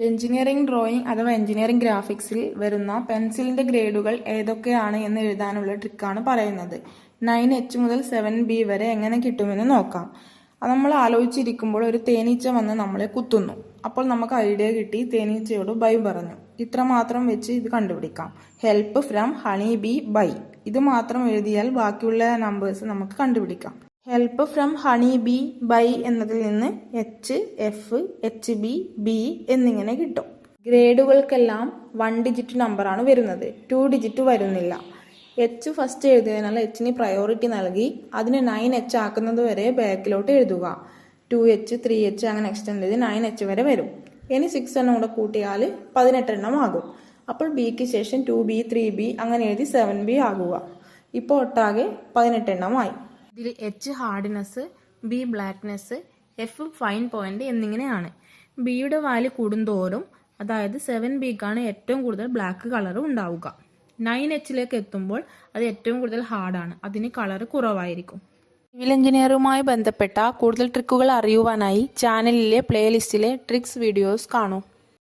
Engineering drawing അഥവാ engineering ഗ്രാഫിക്സിൽ വരുന്ന പെൻസിലിന്റെ ഗ്രേഡുകൾ ഏതൊക്കെയാണ് എന്ന് എഴുതാനുള്ള ട്രിക്കാണ് പറയുന്നത്. 9H മുതൽ 7B വരെ എങ്ങനെ കിട്ടുമെന്ന് നോക്കാം. അത് നമ്മൾ ആലോചിച്ചിരിക്കുമ്പോൾ ഒരു തേനീച്ച വന്ന് നമ്മളെ കുത്തുന്നു. അപ്പോൾ നമുക്ക് ഐഡിയ കിട്ടി, തേനീച്ചയോട് ബൈ പറഞ്ഞു. ഇത്ര മാത്രം വെച്ച് ഇത് കണ്ടുപിടിക്കാം. Help from honey bee by. ഇത് മാത്രം എഴുതിയാൽ ബാക്കിയുള്ള നമ്പേഴ്സ് നമുക്ക് കണ്ടുപിടിക്കാം. Help from honey bee by എന്നതിൽ നിന്ന് H, F, HB, B എന്നിങ്ങനെ കിട്ടും. ഗ്രേഡുകൾക്കെല്ലാം 1 ഡിജിറ്റ് നമ്പറാണ് വരുന്നത്, 2 ഡിജിറ്റ് വരുന്നില്ല. H ഫസ്റ്റ് എഴുതിയതിനാൽ Hന് പ്രയോറിറ്റി നൽകി അതിന് 9H ആക്കുന്നത് വരെ ബാക്കിലോട്ട് എഴുതുക. 2H, 3H അങ്ങനെ എക്സ്റ്റെൻഡ് ചെയ്ത് 9H വരെ വരും. ഇനി 6 എണ്ണം കൂടെ കൂട്ടിയാൽ 18 എണ്ണം ആകും. അപ്പോൾ Bക്ക് ശേഷം 2B, 3B അങ്ങനെ എഴുതി 7B ആകുക. ഇപ്പോൾ ഒട്ടാകെ 18 എണ്ണമായി. ഇതിൽ H hardness, B blackness, F fine point എന്നിങ്ങനെയാണ്. ബിയുടെ വാല്യൂ കൂടുന്തോറും, അതായത് 7Bക്കാണ് ഏറ്റവും കൂടുതൽ ബ്ലാക്ക് കളർ ഉണ്ടാവുക. 9Hലേക്ക് എത്തുമ്പോൾ അത് ഏറ്റവും കൂടുതൽ ഹാർഡാണ്, അതിന് കളർ കുറവായിരിക്കും. സിവിൽ എഞ്ചിനീയറുമായി ബന്ധപ്പെട്ട കൂടുതൽ ട്രിക്കുകൾ അറിയുവാനായി ചാനലിലെ പ്ലേലിസ്റ്റിലെ ട്രിക്സ് വീഡിയോസ് കാണൂ.